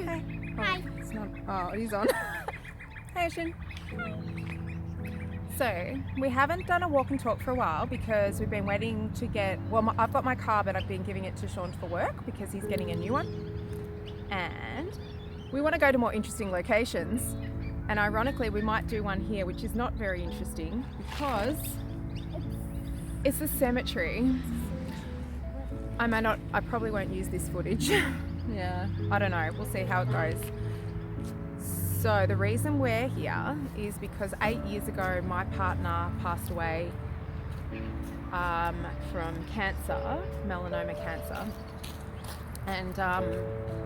Hi. Hi. It's not. Oh, he's on. Hey, Ocean. So we haven't done a walk and talk for a while because we've been waiting to get. Well, I've got my car, but I've been giving it to Sean for work because he's getting a new one, and we want to go to more interesting locations. And ironically, we might do one here, which is not very interesting because it's a cemetery. I probably won't use this footage. Yeah, I don't know. We'll see how it goes. So the reason we're here is because 8 years ago, my partner passed away from cancer, melanoma cancer. And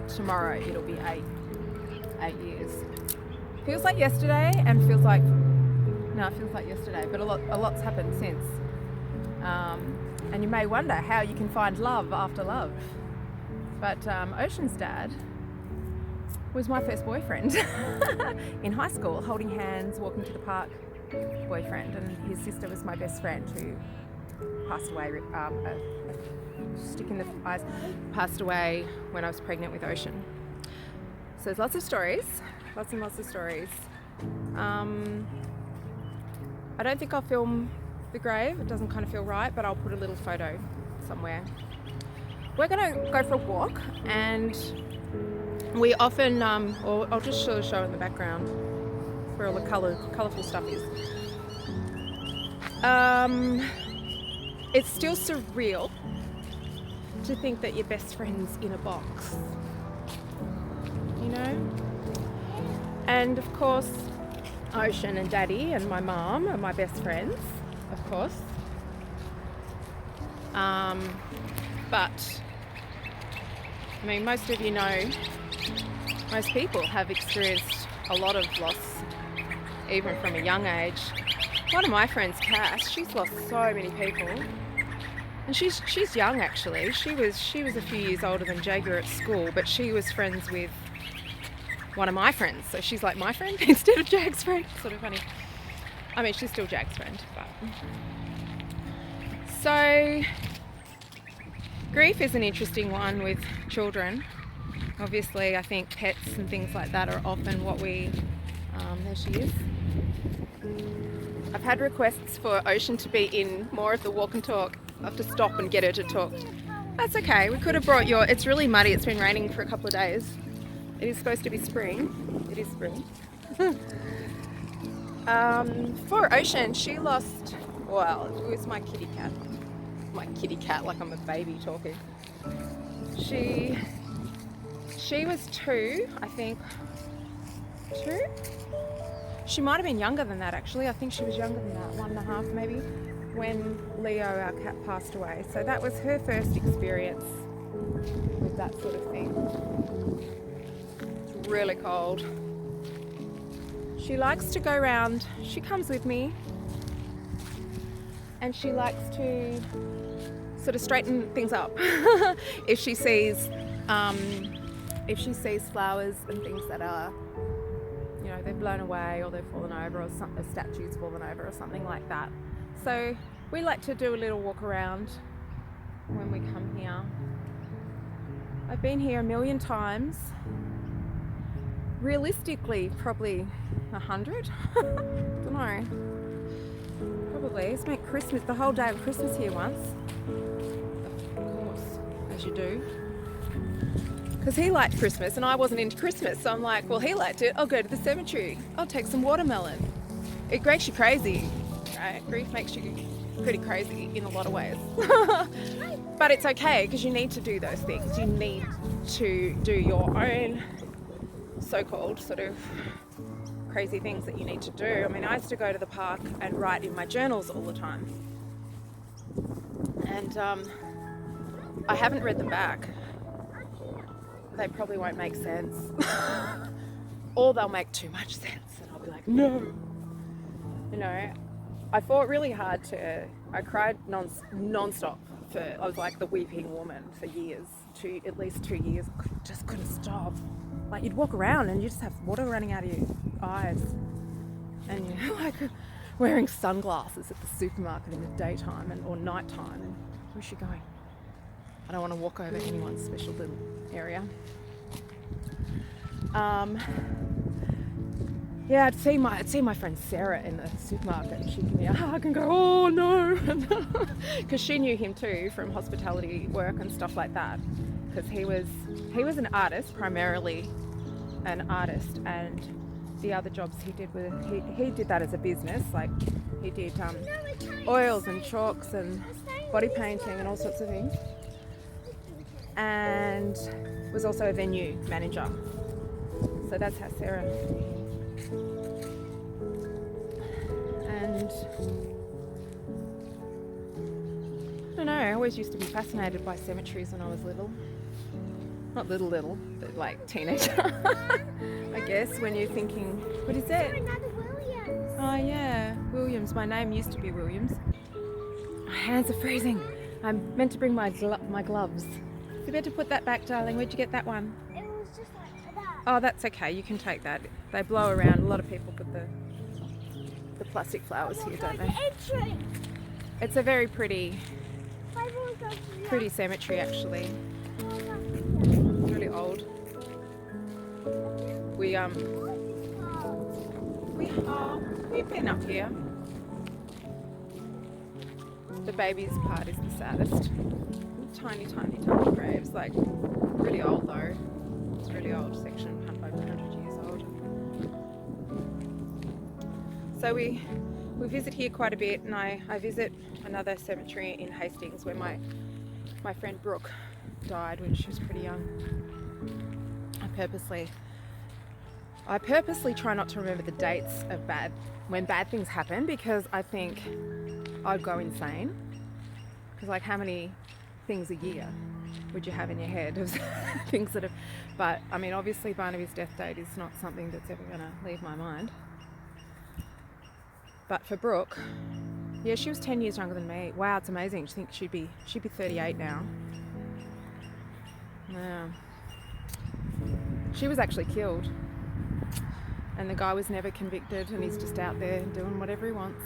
tomorrow it'll be eight years. Feels like yesterday and feels like yesterday, but a lot's happened since. And you may wonder how you can find love after love. But Ocean's dad was my first boyfriend in high school, holding hands, walking to the park boyfriend, and his sister was my best friend who passed away, a stick in the eyes, passed away when I was pregnant with Ocean. So there's lots of stories, lots and lots of stories. I don't think I'll film the grave, it doesn't kind of feel right, but I'll put a little photo somewhere. We're going to go for a walk, and we often, or I'll just show in the background where all the colourful stuff is. It's still surreal to think that your best friend's in a box, you know? And of course, Ocean and Daddy and my mum are my best friends, of course. But, I mean, most of you know, most people have experienced a lot of loss, even from a young age. One of my friends, Cass, she's lost so many people. And she's young, actually. She was a few years older than Jager at school, but she was friends with one of my friends. So she's like my friend instead of Jag's friend. Sort of funny. I mean, she's still Jag's friend, but... So, grief is an interesting one with children. Obviously, I think pets and things like that are often what we... there she is. I've had requests for Ocean to be in more of the walk and talk. I have to stop and get her to talk. That's okay. We could have brought your... It's really muddy. It's been raining for a couple of days. It is supposed to be spring. It is spring. For Ocean, she lost... Well, it was my kitty cat. My kitty cat, like I'm a baby talking. She was 2, I think. 2? She might have been younger than that, actually. I think she was younger than that, 1.5 maybe, when Leo, our cat, passed away. So that was her first experience with that sort of thing. It's really cold. She likes to go around. She comes with me, and she likes to sort of straighten things up. if she sees flowers and things that are, you know, they've blown away or they've fallen over, or a statue's fallen over or something like that. So we like to do a little walk around when we come here. I've been here a million times. Realistically, probably 100. Don't know. Probably. Spent Christmas, the whole day of Christmas here once. Of course, as you do. Because he liked Christmas and I wasn't into Christmas. So I'm like, well, he liked it. I'll go to the cemetery. I'll take some watermelon. It makes you crazy, right? Grief makes you pretty crazy in a lot of ways. But it's okay, because you need to do those things. You need to do your own so-called sort of crazy things that you need to do. I mean, I used to go to the park and write in my journals all the time. And I haven't read them back. They probably won't make sense. Or they'll make too much sense and I'll be like, no. You know, I fought really hard I cried non-stop I was like the weeping woman for years, at least 2 years. Just couldn't stop. Like, you'd walk around and you just have water running out of your eyes. And you're like wearing sunglasses at the supermarket in the daytime or nighttime. And where's she going? I don't want to walk over anyone's special little area. Yeah, I'd see my friend Sarah in the supermarket, and she'd give me a hug and go, "Oh no," because she knew him too from hospitality work and stuff like that. Because he was an artist, primarily an artist, and the other jobs he did he did that as a business. Like he did oils and chalks and body painting and all sorts of things, and was also a venue manager. So that's how Sarah. And I don't know, I always used to be fascinated by cemeteries when I was little. Not little, but like teenager. I guess when you're thinking, what is it? Another Williams. Oh yeah, Williams. My name used to be Williams. My hands are freezing. I'm meant to bring my gloves. You better put that back, darling. Where'd you get that one? It was just like that. Oh, that's okay. You can take that. They blow around. A lot of people put the plastic flowers here, don't they? It's a very pretty cemetery, actually. It's really old. We've been up here. The baby's part is the saddest. Tiny graves, like really old though. It's a really old section, over 100 years old. So we visit here quite a bit, and I visit another cemetery in Hastings where my friend Brooke died when she was pretty young. I purposely try not to remember the dates of when bad things happen, because I think I'd go insane. Because like, how many things a year would you have in your head of things that have... But I mean, obviously Barnaby's death date is not something that's ever going to leave my mind. But for Brooke, yeah, she was 10 years younger than me. Wow, it's amazing. I think she'd be 38 now. Yeah. She was actually killed, and the guy was never convicted, and he's just out there doing whatever he wants.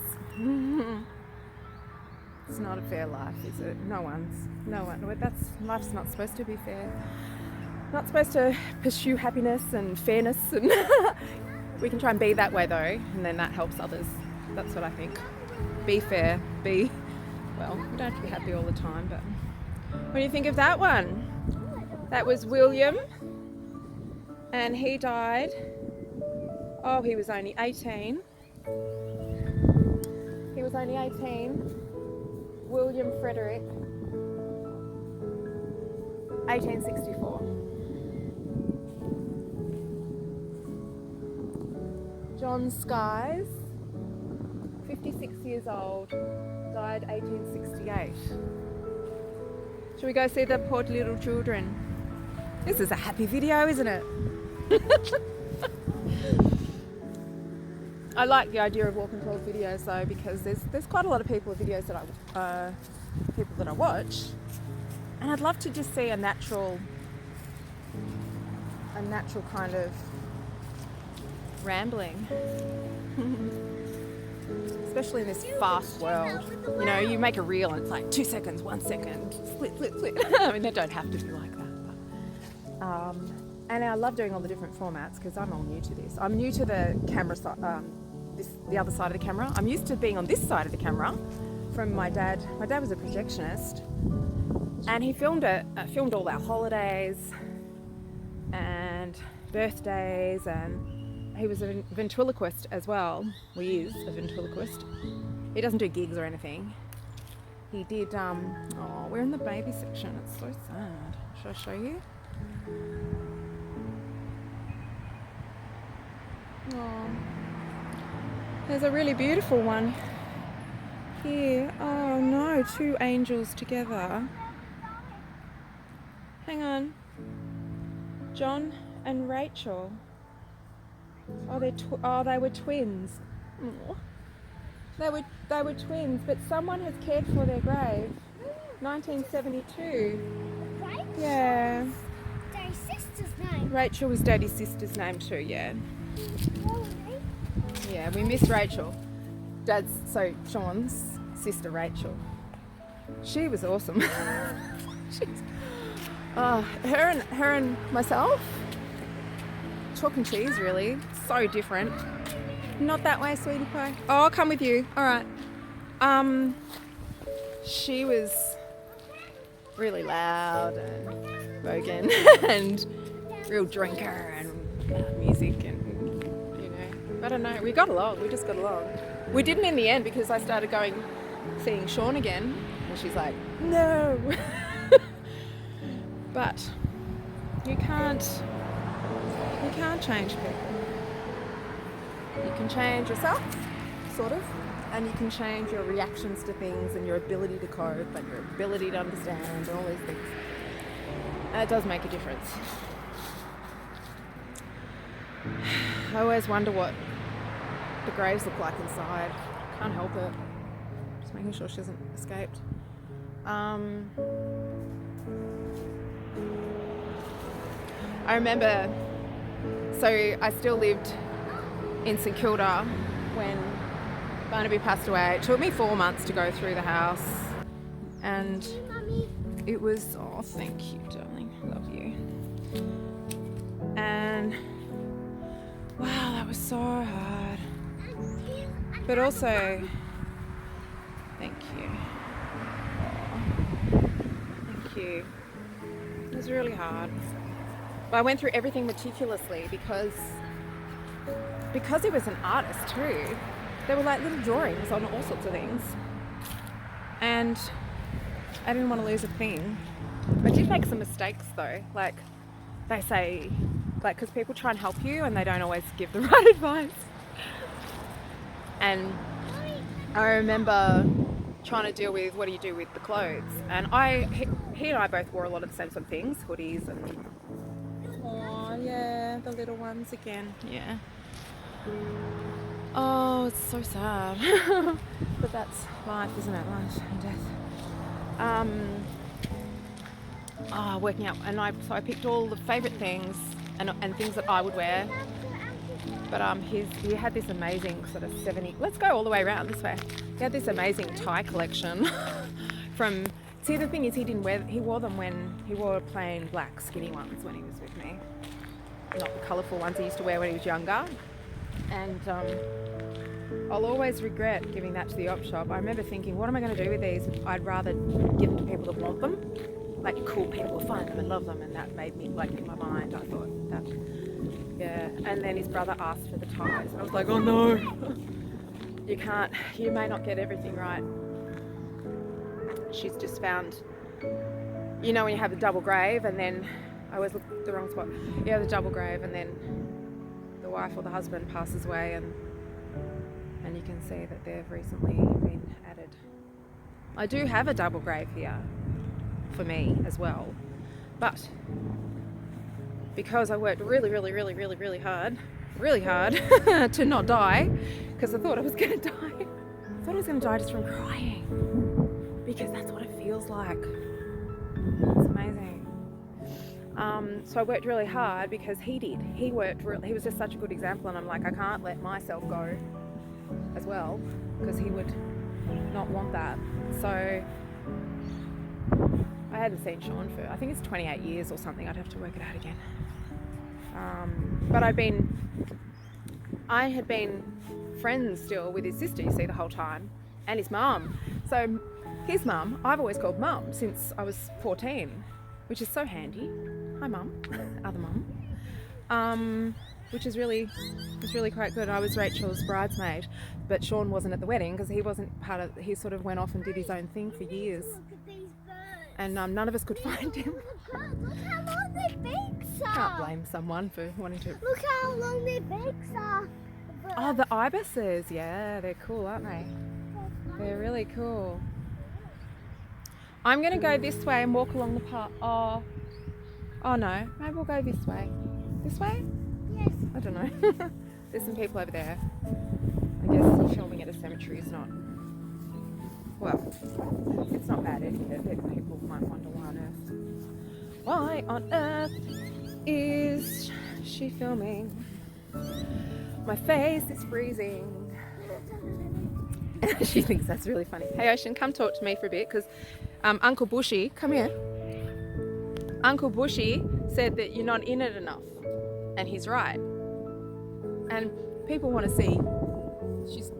It's not a fair life, is it? No one. Life's not supposed to be fair. Not supposed to pursue happiness and fairness, and we can try and be that way though, and then that helps others. That's what I think. Be fair. Well, we don't have to be happy all the time, but when you think of that one, that was William, and he died. Oh, he was only 18. William Frederick, 1864. John Skies, 56 years old, died 1868. Shall we go see the poor little children? This is a happy video, isn't it? I like the idea of walking towards videos though, because there's quite a lot of videos that I watch, and I'd love to just see a natural kind of rambling. Especially in this fast world. You know, you make a reel and it's like 2 seconds, 1 second, split. I mean, they don't have to be like that. But, and I love doing all the different formats because I'm all new to this. I'm new to the camera side, the other side of the camera. I'm used to being on this side of the camera from my dad. My dad was a projectionist, and he filmed all our holidays and birthdays, and he was a ventriloquist as well. He is a ventriloquist. He doesn't do gigs or anything. He did, oh, we're in the baby section. It's so sad. Should I show you? Oh, there's a really beautiful one here. Oh no, 2 angels together. Hang on. John and Rachel. Oh, they were twins. Oh. They were twins, but someone has cared for their grave. 1972. Right? Yeah. Daddy's sister's name. Rachel was Daddy's sister's name too, yeah. Really? Yeah, we miss Rachel. Sean's sister Rachel. She was awesome. Her and myself. chalk and cheese, really. So different. Not that way, sweetie pie. Oh, I'll come with you. All right. She was really loud and bogan and real drinker and loud music and, you know, I don't know. We got along. We just got along. We didn't in the end because I started seeing Sean again, and she's like, no. But you can't change people. You can change yourself, sort of, and you can change your reactions to things and your ability to cope and your ability to understand and all these things. And it does make a difference. I always wonder what the graves look like inside. Can't help it. Just making sure she hasn't escaped. I remember, so I still lived in St Kilda when Barnaby passed away. It took me 4 months to go through the house, and it was, oh, thank you, darling, love you. And wow, that was so hard. But also, thank you. Oh, thank you. It was really hard. But I went through everything meticulously because he was an artist too. There were like little drawings on all sorts of things. And I didn't want to lose a thing. I did make some mistakes though. Like they say, like, because people try and help you and they don't always give the right advice. And I remember trying to deal with what do you do with the clothes. And he and I both wore a lot of the same sort of things, hoodies and, oh yeah, the little ones again, yeah. Oh, it's so sad. But that's life, isn't it? Life and death. Working out, and so I picked all the favourite things and things that I would wear. But he had this amazing sort of 70. Let's go all the way around this way. He had this amazing tie collection from. See, the thing is, he wore them when he wore plain black skinny ones when he was with me, not the colourful ones he used to wear when he was younger. And I'll always regret giving that to the op shop. I remember thinking, what am I going to do with these? I'd rather give them to people that want them, like cool people who find them and love them. And that made me, like, in my mind, I thought that, yeah. And then his brother asked for the ties, and I was like, oh no, you may not get everything right. She's just found, you know, when you have a double grave, and then I always look at the wrong spot. You have the double grave, and then the wife or the husband passes away, and you can see that they've recently been added. I do have a double grave here for me as well, but because I worked really hard to not die, because I thought I was going to die. I thought I was going to die just from crying, because that's what it feels like. It's amazing. So I worked really hard because he did. He was just such a good example, and I'm like, I can't let myself go as well, because he would not want that. So I hadn't seen Sean for, I think it's 28 years or something. I'd have to work it out again. But I had been friends still with his sister, you see, the whole time, and his mum. So his mum, I've always called mum since I was 14, which is so handy. Hi mum, other mum. Which is really quite good. I was Rachel's bridesmaid, but Sean wasn't at the wedding because he wasn't he sort of went off and did his own thing for years. Look at these birds. And none of us could find him. Look how long their beaks are. Can't blame someone for wanting to. Look how long their beaks are. Oh, the ibises, yeah, they're cool, aren't they? They're really cool. I'm going to go this way and walk along the path. Oh no, maybe we'll go this way. This way? Yes. I don't know. There's some people over there. I guess filming at a cemetery is not, well, it's not bad etiquette. People might wonder why on earth is she filming? My face is freezing. She thinks that's really funny. Hey Ocean, come talk to me for a bit, because Uncle Bushy, come here. Uncle Bushy said that you're not in it enough. And he's right. And people want to see.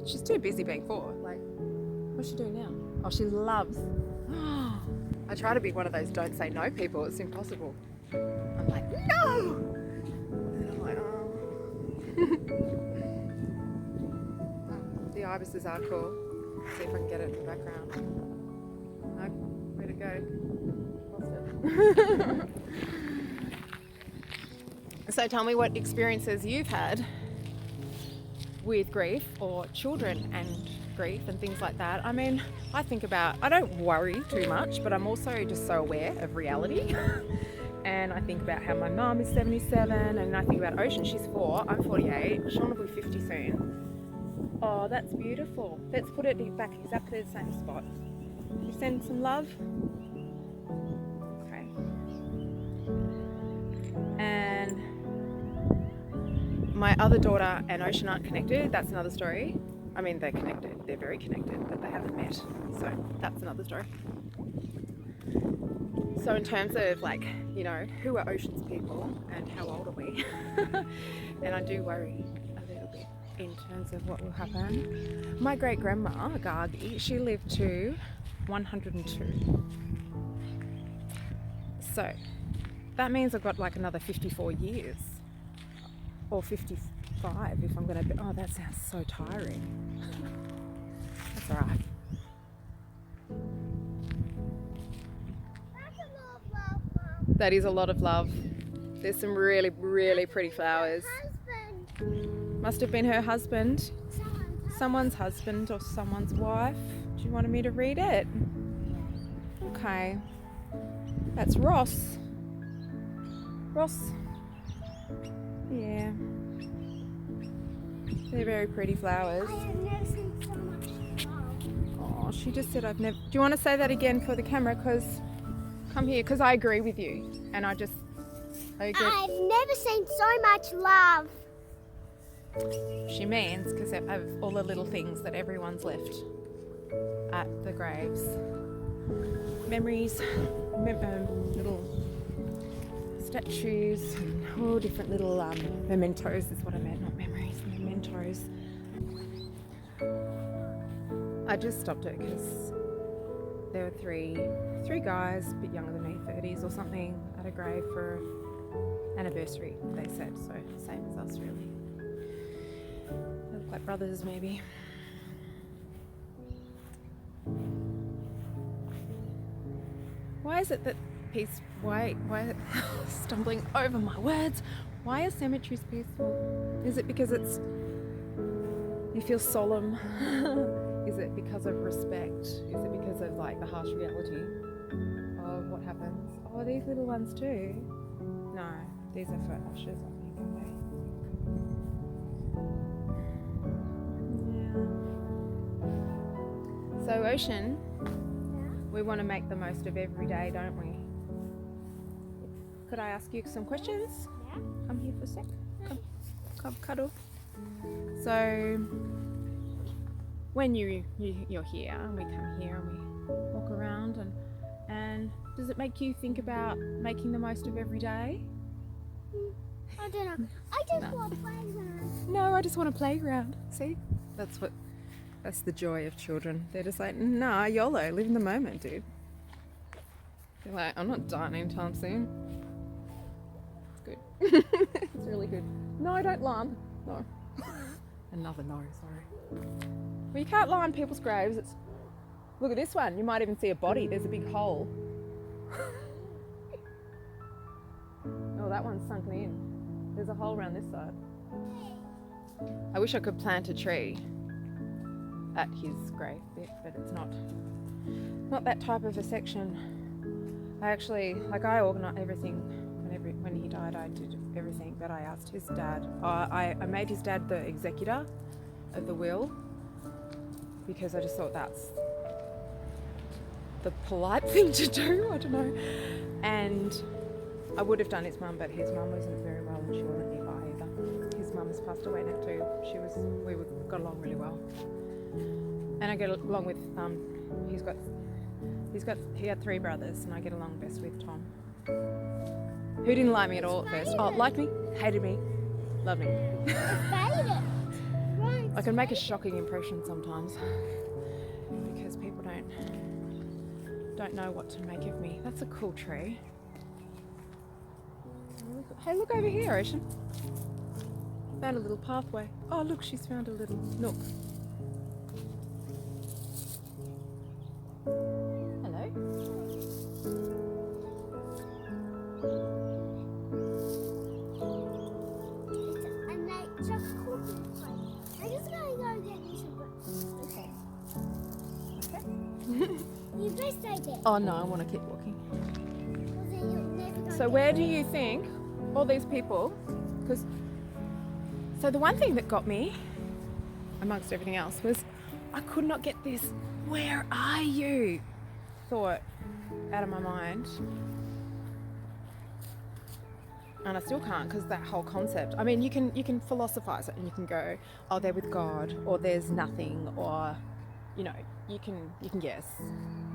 She's too busy being 4. Like, what's she doing now? Oh, she loves. I try to be one of those don't say no people. It's impossible. I'm like, no! And I'm like, oh. The ibises are cool. See if I can get it in the background. No, where'd it go? Lost it. So tell me what experiences you've had with grief or children and grief and things like that. I mean, I don't worry too much, but I'm also just so aware of reality. And I think about how my mum is 77, and I think about Ocean, she's 4, I'm 48, Sean will be 50 soon. Oh, that's beautiful. Let's put it back exactly the same spot. You send some love. Okay. And my other daughter and Ocean aren't connected. That's another story. I mean, they're connected. They're very connected, but they haven't met. So that's another story. So in terms of like, you know, who are Ocean's people and how old are we? And I do worry a little bit in terms of what will happen. My great grandma, Gargi, she lived to 102. So that means I've got like another 54 years. Or 55 if I'm going to be. Oh, that sounds so tiring. That's all right. That's a lot of love, Mum. That is a lot of love. There's some really, really pretty flowers. Husband. Must have been her husband, Someone's someone's husband or someone's wife. Do you want me to read it? Okay. That's Ross. Ross. Yeah. They're very pretty flowers. I have never seen so much love. Oh, she just said I've never. Do you want to say that again for the camera? Because come here, because I agree with you, and I agree. I've never seen so much love. She means because of all the little things that everyone's left at the graves. Memories, little statues, and all different little mementos is what I meant, not memories, mementos. I just stopped it because there were three guys, a bit younger than me, 30s or something, at a grave for anniversary, they said, so same as us really. They look like brothers maybe. Why is it that why stumbling over my words? Why are cemeteries peaceful? Is it because you feel solemn? Is it because of respect? Is it because of like the harsh reality of what happens? Oh, are these little ones too? No, these are for ashes, I think, aren't they? Yeah. So Ocean, we want to make the most of every day, don't we? Could I ask you some questions? Yeah. Come here for a sec. Come cuddle. So when you're here and we come here and we walk around and does it make you think about making the most of every day? I don't know. I just want a playground. No, I just want a playground. See? That's the joy of children. They're just like, nah, YOLO, live in the moment, dude. They're like, I'm not dying anytime soon. It's good. It's really good. No, don't lie. No. Another no, sorry. Well, you can't lie on people's graves. Look at this one. You might even see a body. There's a big hole. Oh, that one's sunken in. There's a hole around this side. I wish I could plant a tree at his grave bit, but it's not that type of a section. I organise everything. When he died, I did everything, but I asked his dad. I made his dad the executor of the will because I just thought that's the polite thing to do. I don't know. And I would have done his mum, but his mum wasn't very well and she wasn't nearby either. His mum has passed away now too. We got along really well. And I get along with he had 3 brothers and I get along best with Tom. Who didn't like me at all at first? Oh, liked me, hated me, loved me. Faded. Right. I can make a shocking impression sometimes because people don't know what to make of me. That's a cool tree. Hey, look over here, Ocean. Found a little pathway. Oh, look, she's found a little nook. Hello. And they just called me. I'm just gonna go get you some breakfast. Okay. You best stay there. Oh no, I want to keep walking. Because then you'll never go So get where do you think all these people, so the one thing that got me, amongst everything else, was I could not get this "where are you" thought out of my mind. And I still can't, because that whole concept, I mean, you can philosophize it and you can go, oh, they're with God, or there's nothing, or, you know, you can guess.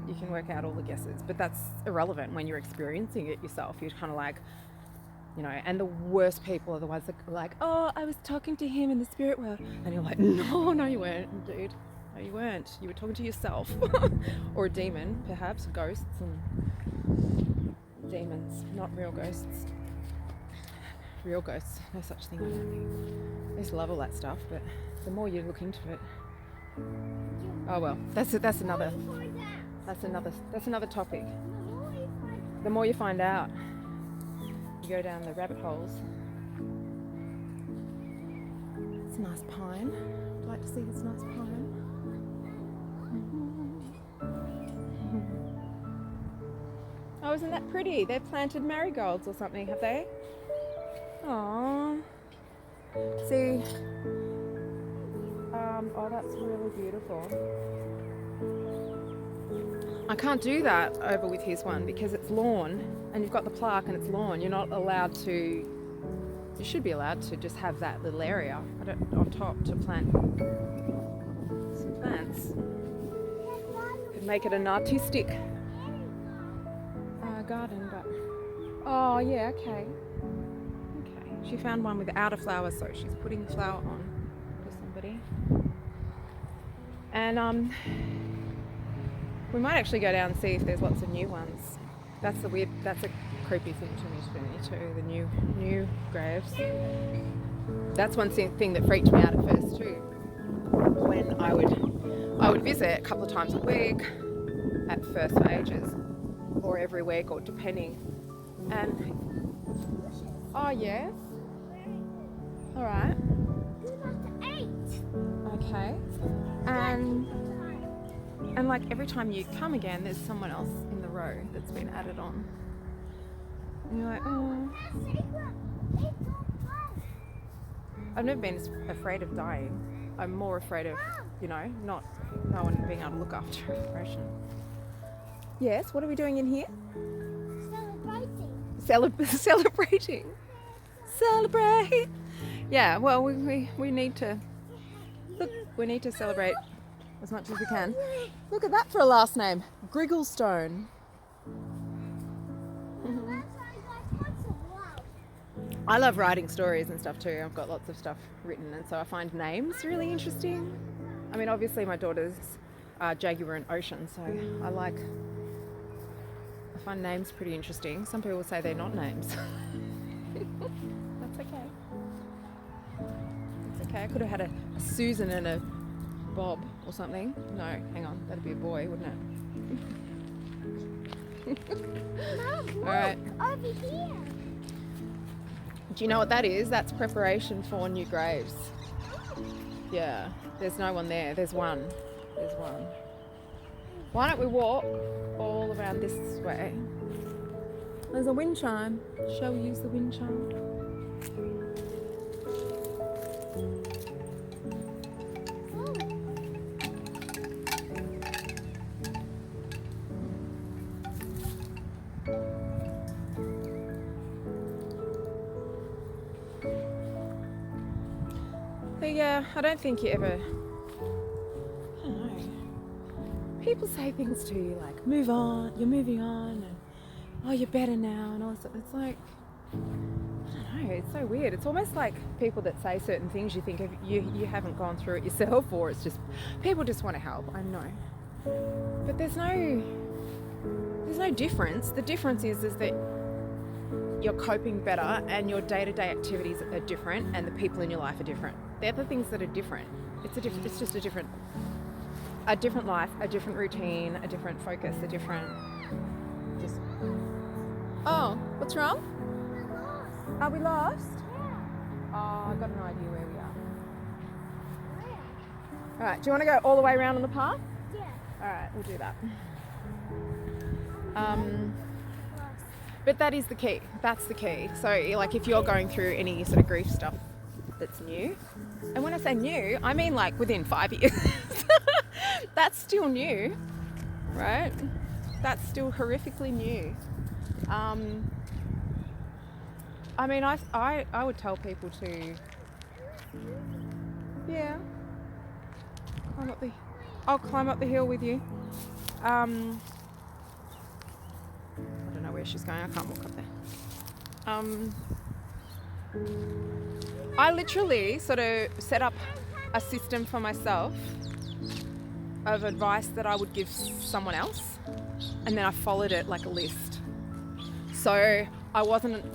You can work out all the guesses, but that's irrelevant when you're experiencing it yourself. You're kind of like, you know, and the worst people are the ones that are like, oh, I was talking to him in the spirit world. And you're like, no, you weren't, dude. No, you weren't. You were talking to yourself. Or a demon, perhaps, ghosts and demons, not real ghosts. Real ghosts, no such thing, I don't think. I used to love all that stuff, but the more you look into it, oh well, that's another topic. The more you find out, you go down the rabbit holes. It's a nice pine. I'd like to see this nice pine. Oh, isn't that pretty? They've planted marigolds or something, have they? Aww. See, oh, that's really beautiful. I can't do that over with his one because it's lawn and you've got the plaque and it's lawn. You're not allowed to, you should be allowed to just have that little area on top to plant some plants. Could make it an artistic garden, but, oh yeah, okay. She found one without a flower, so she's putting the flower on for somebody. And we might actually go down and see if there's lots of new ones. That's a creepy thing to me too, the new graves. That's one thing that freaked me out at first too. When I would visit a couple of times a week at first for ages, or every week, or depending. And oh yes. All right. Okay. And like every time you come again, there's someone else in the row that's been added on. And you're like, oh. I've never been afraid of dying. I'm more afraid of, you know, no one being able to look after a Yes. What are we doing in here? Celebrating. Celebrate. Yeah, well, we need to look. We need to celebrate as much as we can. Look at that for a last name, Grigglestone. I love writing stories and stuff too. I've got lots of stuff written, and so I find names really interesting. I mean, obviously my daughters are Jaguar and Ocean, so I find names pretty interesting. Some people say they're not names. That's okay. It's okay. I could have had a Susan and a Bob or something. No, hang on. That'd be a boy, wouldn't it? Mom, look, All right. over here. Do you know what that is? That's preparation for new graves. Yeah. There's no one there. There's one. There's one. Why don't we walk all around this way? There's a wind chime. Shall we use the wind chime? But yeah, I don't think you ever, I don't know. People say things to you like, move on, you're moving on, and oh, you're better now, and all this stuff. It's like, I don't know, it's so weird. It's almost like people that say certain things you think you haven't gone through it yourself, or it's just people just want to help. I know, but there's no difference. The difference is that you're coping better and your day-to-day activities are different and the people in your life are different. They're the things that are different. It's just a different life, a different routine, a different focus, a different just. Oh, what's wrong? Are we lost? Yeah. Oh, I've got an idea where we are. Where? All right, do you want to go all the way around on the path? Yeah. All right, we'll do that. But that is the key. That's the key. So, like, if you're going through any sort of grief stuff that's new, and when I say new, I mean like within 5 years. That's still new, right? That's still horrifically new. I mean, I would tell people to, yeah, I'll climb up the hill with you. I don't know where she's going. I can't walk up there. I literally sort of set up a system for myself of advice that I would give someone else, and then I followed it like a list. So I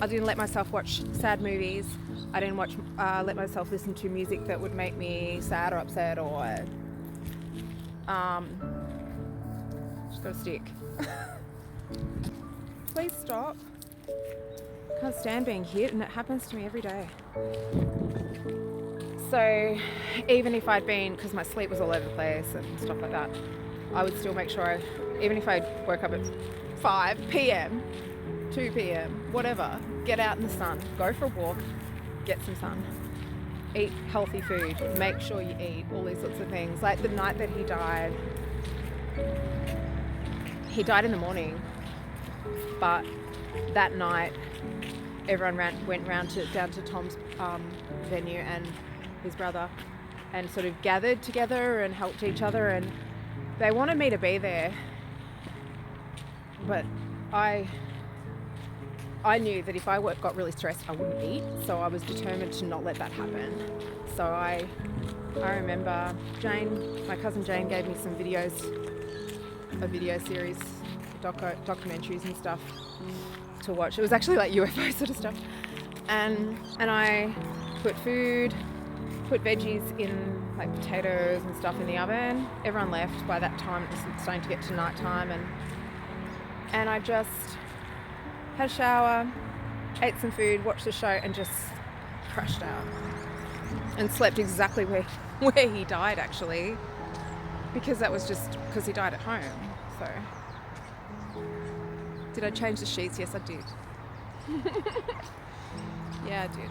didn't let myself watch sad movies. I didn't let myself listen to music that would make me sad or upset, or just got a stick. Please stop. Can't stand being hit, and it happens to me every day. So even if I'd been, because my sleep was all over the place and stuff like that, I would still make sure, even if I woke up at 5 p.m, 2 p.m, whatever, get out in the sun, go for a walk, get some sun, eat healthy food, make sure you eat, all these sorts of things. Like the night that he died in the morning, but that night everyone went down to Tom's venue and his brother, and sort of gathered together and helped each other, and they wanted me to be there, but I knew that if I got really stressed I wouldn't eat, so I was determined to not let that happen. So I remember my cousin Jane gave me some videos, a video series, documentaries and stuff to watch. It was actually like UFO sort of stuff, and I put veggies in, like potatoes and stuff, in the oven. Everyone left by that time. It was starting to get to night time, and I just had a shower, ate some food, watched the show, and just crashed out and slept exactly where he died, actually, because that was just because he died at home. So did I change the sheets? Yes, I did. Yeah, I did.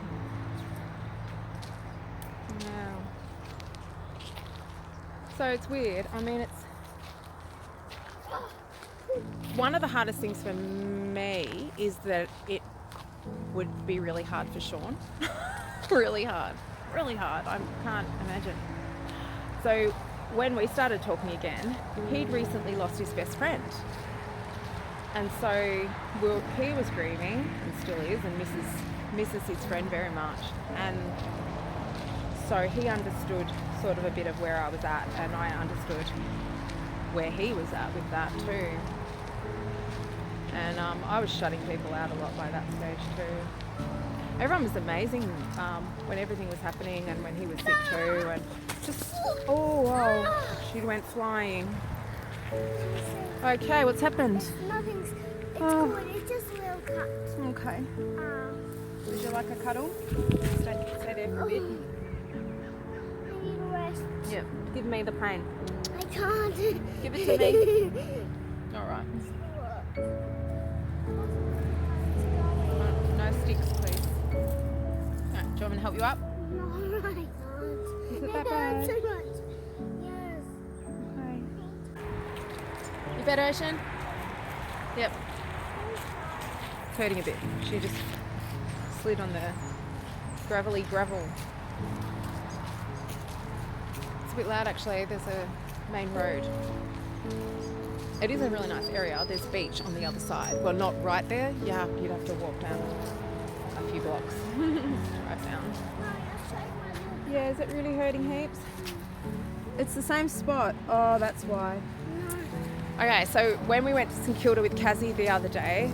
Wow. So it's weird. I mean, it's one of the hardest things for me is that it would be really hard for Sean. Really hard. I can't imagine. So when we started talking again, he'd recently lost his best friend. And so he was grieving, and still is, and misses his friend very much. And so he understood sort of a bit of where I was at, and I understood where he was at with that too. And I was shutting people out a lot by that stage too. Everyone was amazing when everything was happening, and when he was sick too, and just, oh, she went flying. Okay, what's happened? Nothing's. It's good. It's just a little cut. Okay. Would you like a cuddle? Stay there for a bit. I need a rest. Yep. Give me the pain. I can't. Give it to me. All right. No sticks, please. Right, do you want me to help you up? No, I can't. Is it that bad? It hurts so much. Yes. Okay. You better, Ocean? Yep. It's hurting a bit. She just slid on the gravelly gravel. It's a bit loud actually. There's a main road. It is a really nice area. There's beach on the other side. Well, not right there. Yeah, you'd have to walk down few blocks. Drive down. Yeah, is it really hurting heaps? It's the same spot. Oh, that's why. Okay, so when we went to St Kilda with Cassie the other day,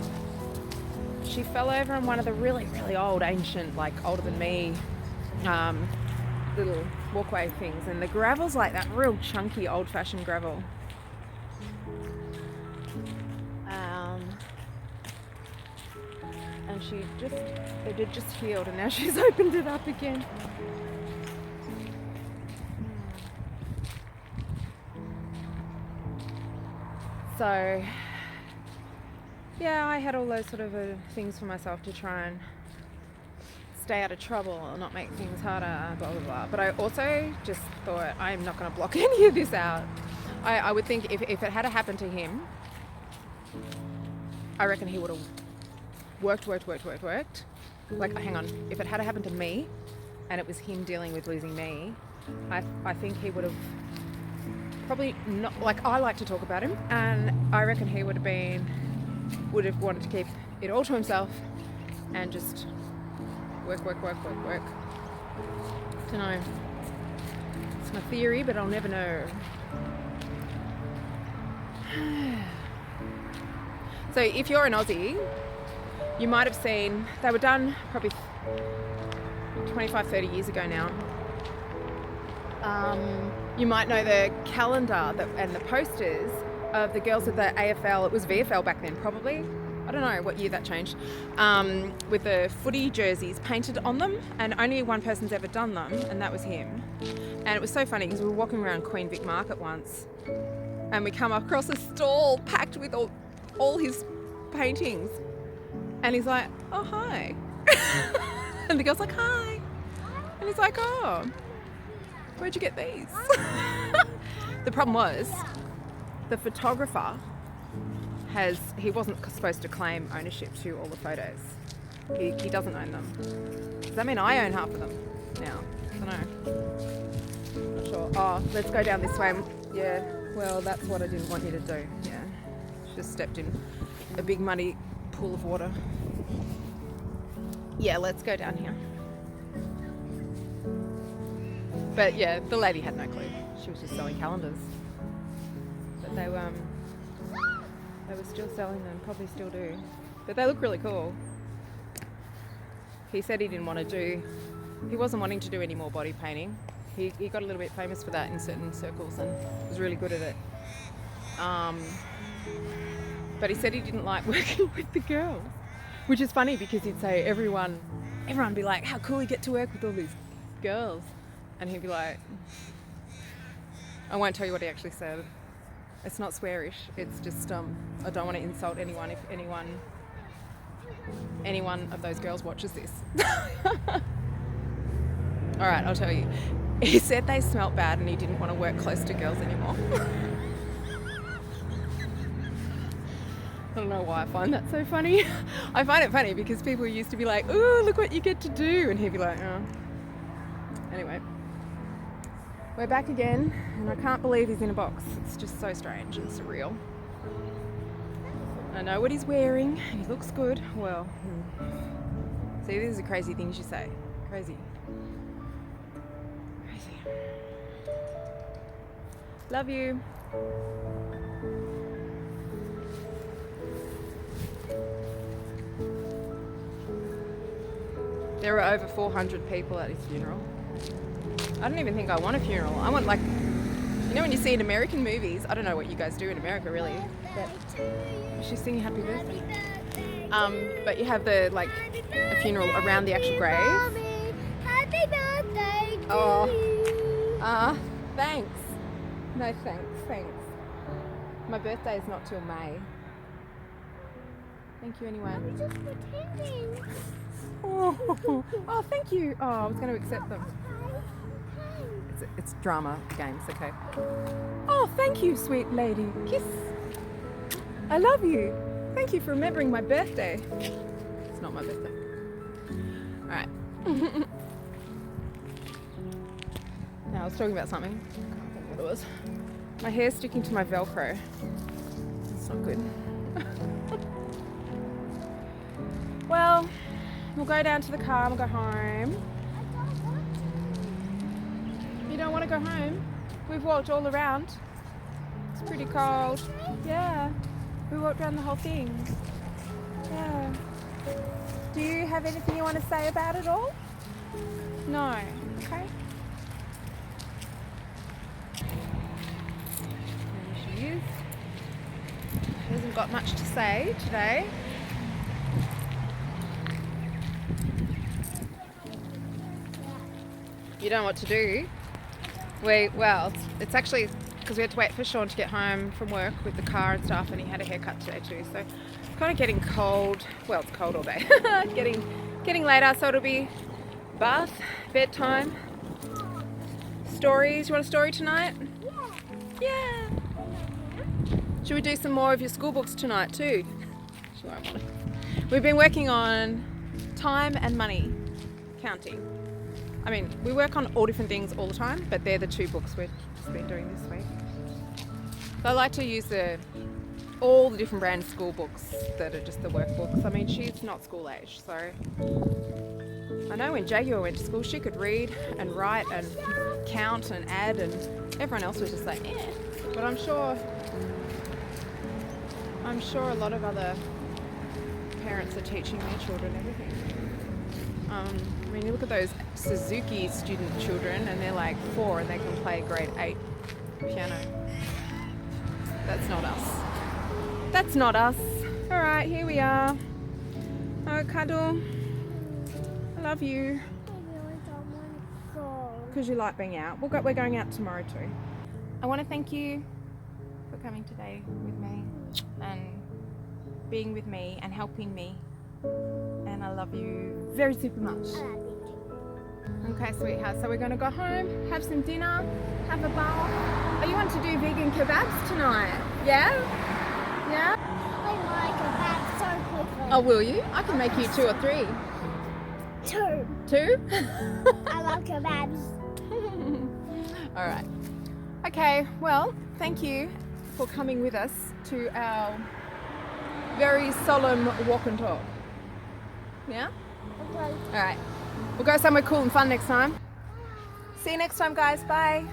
she fell over on one of the really, really old, ancient, like older than me, little walkway things, and the gravel's like that real chunky, old-fashioned gravel. And it had just healed, and now she's opened it up again. So, yeah, I had all those sort of things for myself to try and stay out of trouble or not make things harder, blah, blah, blah. But I also just thought, I'm not going to block any of this out. I would think if it had happened to him, I reckon he would have worked. Like, hang on, if it had happened to me and it was him dealing with losing me, I think he would have probably not, like, I like to talk about him, and I reckon he would have wanted to keep it all to himself and just work. Don't know. It's my theory, but I'll never know. So if you're an Aussie, you might have seen, they were done probably 25, 30 years ago now. You might know the calendar and the posters of the girls at the AFL. It was VFL back then, probably. I don't know what year that changed. With the footy jerseys painted on them, and only one person's ever done them, and that was him. And it was so funny because we were walking around Queen Vic Market once, and we come across a stall packed with all his paintings, and he's like, "Oh, hi," and the girl's like, "Hi," and he's like, "Oh, where'd you get these?" The problem was, the photographer he wasn't supposed to claim ownership to all the photos. He doesn't own them. Does that mean I own half of them now? I don't know. Not sure. Oh, let's go down this way. Yeah, well, that's what I didn't want you to do. Yeah, just stepped in a big muddy pool of water. Yeah, let's go down here. But yeah, the lady had no clue. She was just selling calendars. But they were still selling them, probably still do. But they look really cool. He said he wasn't wanting to do any more body painting. He got a little bit famous for that in certain circles and was really good at it. But he said he didn't like working with the girls, which is funny because he'd say everyone would be like, "How cool you get to work with all these girls," and he'd be like, I won't tell you what he actually said. It's not swearish. It's just I don't want to insult anyone if any one of those girls watches this. All right, I'll tell you. He said they smelt bad and he didn't want to work close to girls anymore. I don't know why I find that so funny. I find it funny because people used to be like, "Ooh, look what you get to do," and he'd be like, "Oh." Anyway, we're back again, and I can't believe he's in a box. It's just so strange and surreal. I know what he's wearing. He looks good. Well, see, these are crazy things you say. Crazy. Love you. There were over 400 people at his funeral. I don't even think I want a funeral. I want, like, you know when you see in American movies, I don't know what you guys do in America really, but she's singing happy birthday. But you have a funeral around the actual grave. Happy birthday to Oh. Thanks. No thanks. My birthday is not till May. Thank you anyway. I'm just pretending. Oh, thank you. Oh, I was going to accept them. It's drama games, okay. Oh, thank you, sweet lady. Kiss. I love you. Thank you for remembering my birthday. It's not my birthday. All right. Now I was talking about something. I can't think what it was. My hair's sticking to my Velcro. It's not good. Well, We'll go down to the car and we'll go home. You don't want to go home? We've walked all around. It's pretty cold. Yeah. We walked around the whole thing. Yeah. Do you have anything you want to say about it all? No. Okay. There she is. She hasn't got much to say today. You don't know what to do? Well, it's actually because we had to wait for Sean to get home from work with the car and stuff, and he had a haircut today too. So it's kind of getting cold. Well, it's cold all day. getting later, so it'll be bath, bedtime, stories. You want a story tonight? Yeah. Should we do some more of your school books tonight too? Sure, I want to. We've been working on time and money counting. I mean, we work on all different things all the time, but they're the 2 books we've just been doing this week. So I like to use all the different brand school books that are just the workbooks. I mean, she's not school age, so I know when Jaguar went to school, she could read and write and count and add, and everyone else was just like, eh. But I'm sure a lot of other parents are teaching their children everything. I mean, you look at those Suzuki student children and they're like 4 and they can play grade 8 piano. That's not us. That's not us. All right, here we are. Oh, cuddle. I love you. I really don't want to go. Because you like being out. We're going out tomorrow too. I want to thank you for coming today with me and being with me and helping me. And I love you very super much. Okay, sweetheart, so we're going to go home, have some dinner, have a bath. Oh, you want to do vegan kebabs tonight? Yeah? Yeah? I like kebabs so quickly. Oh, will you? I can make you 2 or 3. 2. 2? I love kebabs. All right. Okay, well, thank you for coming with us to our very solemn walk and talk. Yeah? Okay. All right. We'll go somewhere cool and fun next time. See you next time, guys. Bye.